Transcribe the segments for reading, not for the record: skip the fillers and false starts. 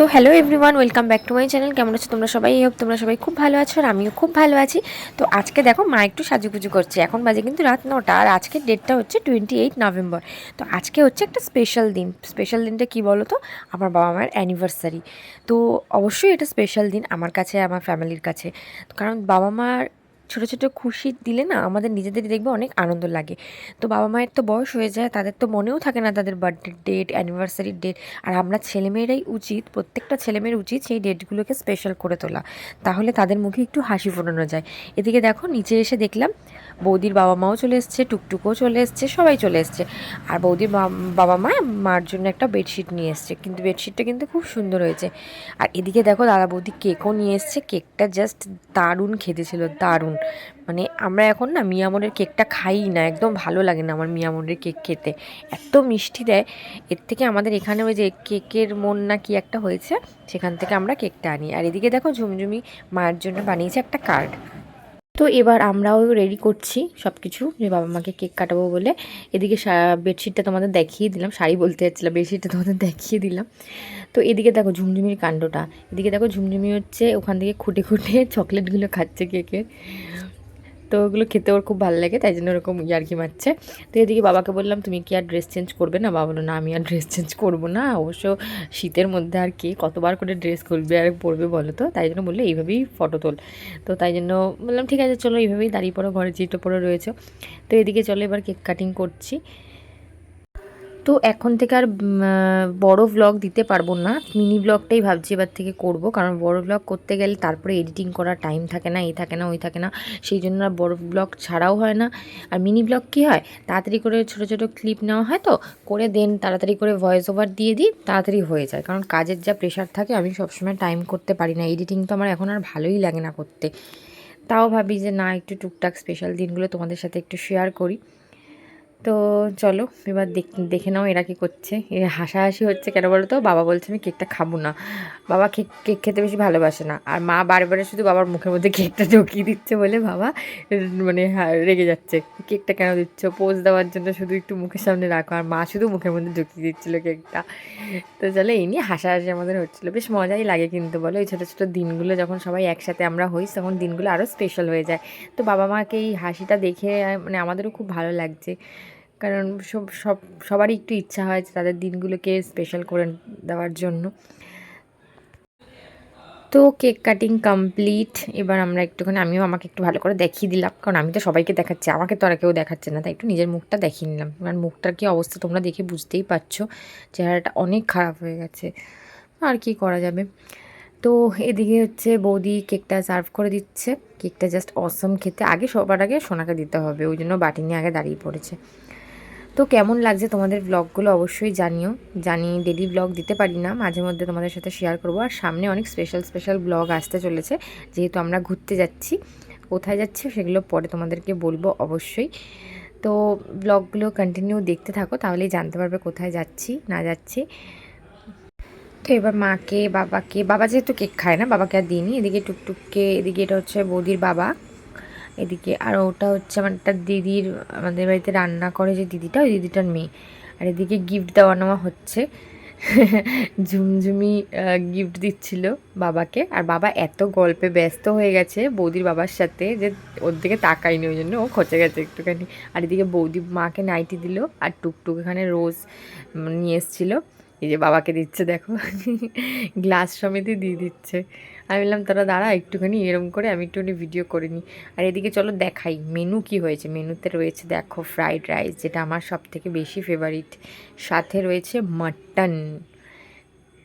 So hello everyone, welcome back to my channel. কেমন আছো তোমরা সবাই? হোপ তোমরা সবাই খুব ভালো আছো আর আমিও খুব ভালো আছি। তো আজকে দেখো মা একটু সাজুগুজু করছে। এখন বাজে কিন্তু রাত 9টা আর আজকের ডেটটা হচ্ছে 28 নভেম্বর। তো আজকে হচ্ছে একটা স্পেশাল দিন। স্পেশাল দিনটা কী বলো তো? আমার বাবা মায়ের অ্যানিভার্সারি। তো অবশ্যই এটা স্পেশাল দিন আমার কাছে, আমার ফ্যামিলির কাছে। কারণ বাবা মার ছোটো ছোটো খুশি দিলে না আমাদের নিজেদেরই দেখবে অনেক আনন্দ লাগে। তো বাবা মায়ের তো বয়স হয়ে যায়, তাদের তো মনেও থাকে না তাদের বার্থডে ডেট, অ্যানিভার্সারির ডেট। আর আমরা ছেলেমেয়েরাই উচিত, প্রত্যেকটা ছেলেমেয়ের উচিত সেই ডেটগুলোকে স্পেশাল করে তোলা, তাহলে তাদের মুখে একটু হাসি ফোটানো যায়। এদিকে দেখো নিচে এসে দেখলাম বৌদির বাবা মাও চলে এসছে, টুকটুকও চলে এসছে, সবাই চলে এসছে। আর বৌদির বাবা মা মার জন্য একটা বেডশিট নিয়ে এসছে, কিন্তু বেডশিটটা কিন্তু খুব সুন্দর হয়েছে। আর এদিকে দেখো দাদা বৌদি কেকও নিয়ে এসছে। কেকটা জাস্ট দারুণ খেতে ছিল, দারুণ। মানে আমরা এখন না মিয়ামরের কেকটা খাই না, একদম ভালো লাগে না আমার মিয়ামরের কেক খেতে, এত মিষ্টি দেয়। এর থেকে আমাদের এখানে ওই যে কেকের মন না কি একটা হয়েছে, সেখান থেকে আমরা কেকটা আনি। আর এদিকে দেখো ঝুমঝুমি মায়ের জন্য বানিয়েছে একটা কার্ড। তো এবার আমরাও রেডি করছি সব কিছু, যে বাবা মাকে কেক কাটাবো বলে। এদিকে বেডশিটটা তোমাদের দেখিয়ে দিলাম, শাড়ি বলতে যাচ্ছিলাম, বেডশিটটা তোমাদের দেখিয়ে দিলাম। তো এদিকে দেখো ঝুমঝুমির কাণ্ডটা। এদিকে দেখো ঝুমঝুমি হচ্ছে ওখান থেকে খুঁটে খুঁটে চকলেটগুলো খাচ্ছে কেকের। তো ওগুলো খেতে ওর খুব ভালো লাগে, তাই জন্য ওরকম ইয়ার্কি মারছে। তো এদিকে বাবাকে বললাম তুমি কি আর ড্রেস চেঞ্জ করবে না? বাবা বললো না আমি আর ড্রেস চেঞ্জ করবো না, অবশ্য শীতের মধ্যে আর কি কতবার করে ড্রেস করবে আর পরবে বলো তো, তাই জন্য বললে এইভাবেই ফটো তোল। তো তাই জন্য বললাম ঠিক আছে চলো এইভাবেই দাঁড়িয়ে পড়ো, ঘরে যেটা পড়ে রয়েছে। তো এদিকে চলো এবার কেক কাটিং করছি। তো এখন থেকে আর বড় ভ্লগ দিতে পারবো না, মিনি ব্লগটাই ভাবছি এবার থেকে করব। কারণ বড় ব্লগ করতে গেলে তারপরে এডিটিং করার টাইম থাকে না, এই থাকে না ওই থাকে না, সেই জন্য আর বড় ব্লগ ছাড়াও হয় না। আর মিনি ব্লগ কী হয়, তাড়াতাড়ি করে ছোট ছোট ক্লিপ নেওয়া হয়, তো করে দেন তাড়াতাড়ি করে ভয়েস ওভার দিয়ে দিই, তাড়াতাড়ি হয়ে যায়। কারণ কাজের যা প্রেশার থাকে আমি সবসময় টাইম করতে পারি না, এডিটিং তো আমার এখন আর ভালোই লাগে না করতে। তাও ভাবি যে না একটু টুকটাক স্পেশাল দিনগুলো তোমাদের সাথে একটু শেয়ার করি। তো চলো এবার দেখে নাও এরা কী করছে। এরা হাসাহাসি হচ্ছে কেন বলো তো? বাবা বলছে আমি কেকটা খাবো না, বাবা কেক খেতে বেশি ভালোবাসে না। আর মা বারে শুধু বাবার মুখের মধ্যে কেকটা ঢুকিয়ে দিচ্ছে বলে বাবা মানে রেগে যাচ্ছে, কেকটা কেন দিচ্ছ, পোজ দেওয়ার জন্য শুধু একটু মুখের সামনে রাখো। আর মা শুধু মুখের মধ্যে ঢুকিয়ে দিচ্ছিলো কেকটা। তো চলো এই নিয়ে হাসাহাসি আমাদের হচ্ছিলো, বেশ মজাই লাগে কিন্তু বলো। এই ছোটো ছোটো দিনগুলো যখন সবাই একসাথে আমরা হই তখন দিনগুলো আরও স্পেশাল হয়ে যায়। তো বাবা মাকে এই হাসিটা দেখে মানে আমাদেরও খুব ভালো লাগছে। কারণ সবারই একটু ইচ্ছা হয় যে তাদের দিনগুলোকে স্পেশাল করে দেওয়ার জন্য। তো কেক কাটিং কমপ্লিট। এবার আমরা একটুখানি, আমিও আমাকে একটু ভালো করে দেখিয়ে দিলাম, কারণ আমি তো সবাইকে দেখাচ্ছি, আমাকে তো আর কেউ দেখাচ্ছে না, তাই একটু নিজের মুখটা দেখিয়ে নিলাম। কারণ মুখটার কী অবস্থা তোমরা দেখে বুঝতেই পারছো, চেহারাটা অনেক খারাপ হয়ে গেছে, আর কি করা যাবে। তো এদিকে হচ্ছে বৌদি কেকটা সার্ভ করে দিচ্ছে। কেকটা জাস্ট অসম খেতে। আগে সবার আগে সোনাকে দিতে হবে, ওই জন্য বাটি নিয়ে আগে দাঁড়িয়ে পড়েছে। তো কেমন লাগছে তোমাদের ব্লগগুলো অবশ্যই জানিও। জানি ডেলি ব্লগ দিতে পারি না, মাঝে মধ্যে তোমাদের সাথে শেয়ার করবো। আর সামনে অনেক স্পেশাল স্পেশাল ব্লগ আসতে চলেছে, যেহেতু আমরা ঘুরতে যাচ্ছি। কোথায় যাচ্ছি সেগুলো পরে তোমাদেরকে বলবো অবশ্যই। তো ব্লগগুলো কন্টিনিউ দেখতে থাকো, তাহলেই জানতে পারবে কোথায় যাচ্ছি না যাচ্ছি। তো এবার মাকে বাবাকে, বাবা যেহেতু কেক খায় না বাবাকে আর দিইনি। এদিকে টুকটুককে, এদিকে এটা হচ্ছে বৌদির বাবা, এদিকে আর ওটা হচ্ছে আমার একটা দিদির, আমাদের বাড়িতে রান্না করে যে দিদিটা, ওই দিদিটার মেয়ে। আর এদিকে গিফট দেওয়া নেওয়া হচ্ছে। ঝুমঝুমি গিফট দিচ্ছিল বাবাকে, আর বাবা এত গল্পে ব্যস্ত হয়ে গেছে বৌদির বাবার সাথে যে ওর দিকে তাকায়নি, ওই জন্য ও খচে গেছে একটুখানি। আর এদিকে বৌদি মাকে নাইটি দিল, আর টুকটুক এখানে রোজ নিয়ে এসেছিলো, এই যে বাবাকে দিচ্ছে দেখো, গ্লাস সমেতই দিয়ে দিচ্ছে। আমি বললাম তোরা দাঁড়া একটুখানি, এরম করে আমি একটুখানি ভিডিও করে নিই। আর এদিকে চলো দেখাই মেনু কি হয়েছে। মেনুতে রয়েছে দেখো ফ্রাইড রাইস, যেটা আমার সব থেকে বেশি ফেভারিট, সাথে রয়েছে মাটন,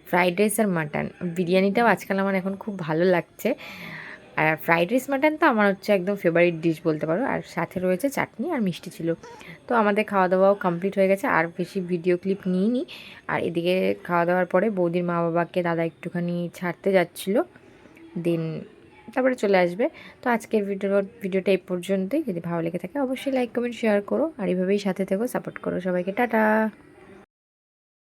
ফ্রাইড রাইস আর মাটন। বিরিয়ানিটাও আজকাল আমার এখন খুব ভালো লাগছে। আর ফ্রাইড রাইস মাটন তো আমার হচ্ছে একদম ফেভারিট ডিশ বলতে পারো। আর সাথে রয়েছে চাটনি আর মিষ্টি ছিল। তো আমাদের খাওয়া দাওয়াও কমপ্লিট হয়ে গেছে, আর বেশি ভিডিও ক্লিপ নিইনি। আর এদিকে খাওয়া দাওয়ার পরে বৌদির মা বাবাকে দাদা একটুখানি ছাড়তে যাচ্ছিলো, দেন তারপরে চলে আসবে। তো আজকের ভিডিওটা এই পর্যন্তই। যদি ভালো লেগে থাকে অবশ্যই লাইক কমেন্ট শেয়ার করো, আর এইভাবেই সাথে থেকো, সাপোর্ট করো সবাইকে। টাটা।